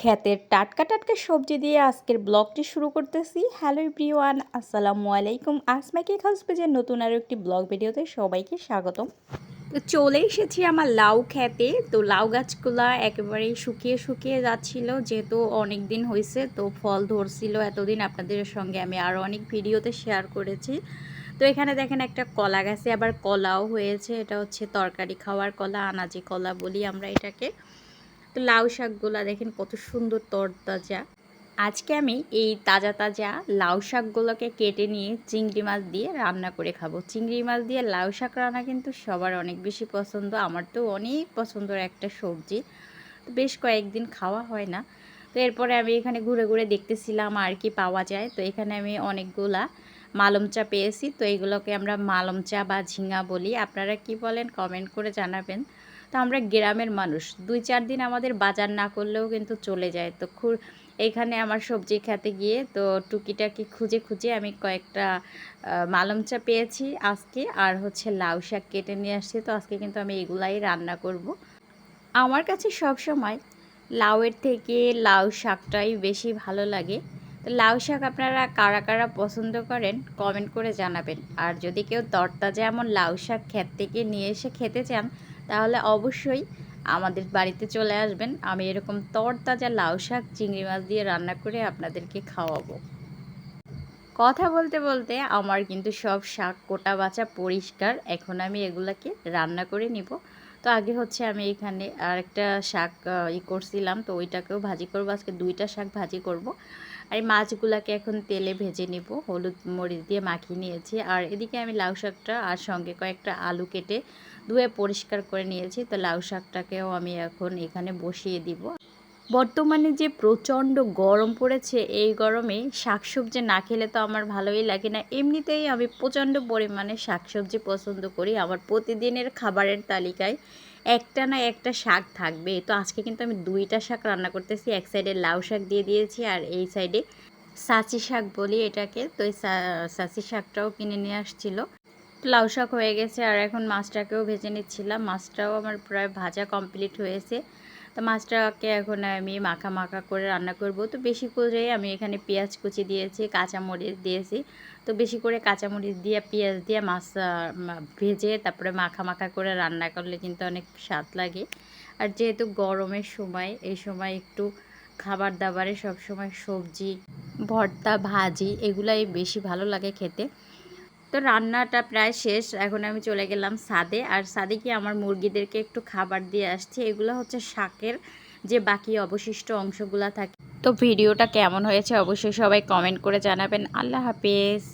ক্ষেতের টাটকা টাটকা সবজি দিয়ে আজকের ব্লগটি শুরু করতেছি। হ্যালো এভরিওয়ান, আসসালামু আলাইকুম। আসমাকে খাস পেজের নতুন আরও একটি ব্লগ ভিডিওতে সবাইকে স্বাগতম। তো চলে এসেছি আমার লাউ খেতে। তো লাউ গাছগুলা একেবারেই শুকিয়ে শুকিয়ে যাচ্ছিল, যেহেতু অনেক দিন হয়েছে তো ফল ধরছিল এতদিন। আপনাদের সঙ্গে আমি আরও অনেক ভিডিওতে শেয়ার করেছি। তো এখানে দেখেন একটা কলা গাছে আবার কলাও হয়েছে। এটা হচ্ছে তরকারি খাওয়ার কলা, আনাজি কলা বলি আমরা এটাকে। তো লাউ শাকগুলা দেখেন কত সুন্দর তরতাজা। আজকে আমি এই তাজা তাজা লাউ শাকগুলোকে কেটে নিয়ে চিংড়ি মাছ দিয়ে রান্না করে খাবো। চিংড়ি মাছ দিয়ে লাউ শাক রান্না কিন্তু সবার অনেক বেশি পছন্দ, আমার তো অনেক পছন্দের একটা সবজি। তো বেশ কয়েকদিন খাওয়া হয় না। তো এরপরে আমি এখানে ঘুরে ঘুরে দেখতেছিলাম আর কি পাওয়া যায়। তো এখানে আমি অনেকগুলা মালম চা পেয়েছি। তো এগুলোকে আমরা মালম চা বা ঝিঙা বলি, আপনারা কি বলেন কমেন্ট করে জানাবেন। তো আমরা গ্রামের মানুষ, 2-4 দিন আমাদের বাজার না করলেও কিন্তু চলে যায়। তো এইখানে আমার সবজি খেতে গিয়ে তো টুকিটাকি খুঁজে খুঁজে আমি কয়েকটা মালম চা পেয়েছি আজকে, আর হচ্ছে লাউ শাক কেটে নিয়ে আসছি। তো আজকে কিন্তু আমি এগুলাই রান্না করব। আমার কাছে সব সময় লাউয়ের থেকে লাউ শাকটাই বেশি ভালো লাগে। তো লাউ শাক আপনারা কারা কারা পছন্দ করেন কমেন্ট করে জানাবেন। আর যদি কেউ তরতাজা এমন লাউ শাক ক্ষেত থেকে নিয়ে এসে খেতে চান, তাহলে অবশ্যই আমাদের বাড়িতে চলে আসবেন। আমি এরকম তরতাজা লাউ শাক চিংড়ি মাছ দিয়ে রান্না করে আপনাদেরকে খাওয়াবো। কথা বলতে বলতে আমার কিন্তু সব শাক কোটা বাছা পরিষ্কার। এখন আমি এগুলাকে রান্না করে নিব। তো আগে হচ্ছে আমি এখানে আরেকটা শাক করছিলাম, তো ওইটাকেও ভাজি করব। আজকে 2টা শাক ভাজি করব। আর এই মাছগুলাকে এখন তেলে ভেজে নিব, হলুদ মরিচ দিয়ে মাখিয়ে নিয়েছি। আর এদিকে আমি লাউ শাকটা আর সঙ্গে কয়েকটা আলু কেটে ধুয়ে পরিষ্কার করে নিয়েছি। তো লাউ শাকটাকেও আমি এখন এখানে বসিয়ে দিব। বর্তমানে যে প্রচণ্ড গরম পড়েছে, এই গরমে শাকসবজি না খেলে তো আমার ভালোই লাগে না। এমনিতেই আমি প্রচণ্ড পরিমাণে শাকসবজি পছন্দ করি। আমার প্রতিদিনের খাবারের তালিকায় একটা না একটা শাক থাকবে। তো আজকে কিন্তু আমি 2টা শাক রান্না করতেছি। এক সাইডে লাউ শাক দিয়ে দিয়েছি, আর এই সাইডে সাচি শাক বলি এটাকে। তো এই সাচি শাকটাও কিনে নিয়ে আসছিল। লাউ শাক হয়ে গেছে, আর এখন মাছটাকেও ভেজে নিচ্ছিলাম। মাছটাও আমার প্রায় ভাজা কমপ্লিট হয়েছে। তো মাছটাকে এখন আমি মাখা মাখা করে রান্না করব। তো বেশি করে আমি এখানে পেঁয়াজ কুচি দিয়েছি, কাঁচামরিচ দিয়েছি। তো বেশি করে কাঁচামরিচ দিয়ে পেঁয়াজ দিয়ে মাছ ভেজে তারপরে মাখা মাখা করে রান্না করলে কিন্তু অনেক স্বাদ লাগে। আর যেহেতু গরমের সময়, এই সময় একটু খাবার দাবারে সবসময় সবজি ভর্তা ভাজি এগুলাই বেশি ভালো লাগে খেতে। তো রান্নাটা প্রায় শেষ। এখন আমি চলে গেলাম ছাদে। আর ছাদে গিয়ে আমার মুরগিদেরকে একটু খাবার দিয়ে আসছি। এগুলো হচ্ছে শাকের যে বাকি অবশিষ্ট অংশগুলো থাকে। তো ভিডিওটা কেমন হয়েছে অবশ্যই সবাই কমেন্ট করে জানাবেন। আল্লাহ হাফেজ।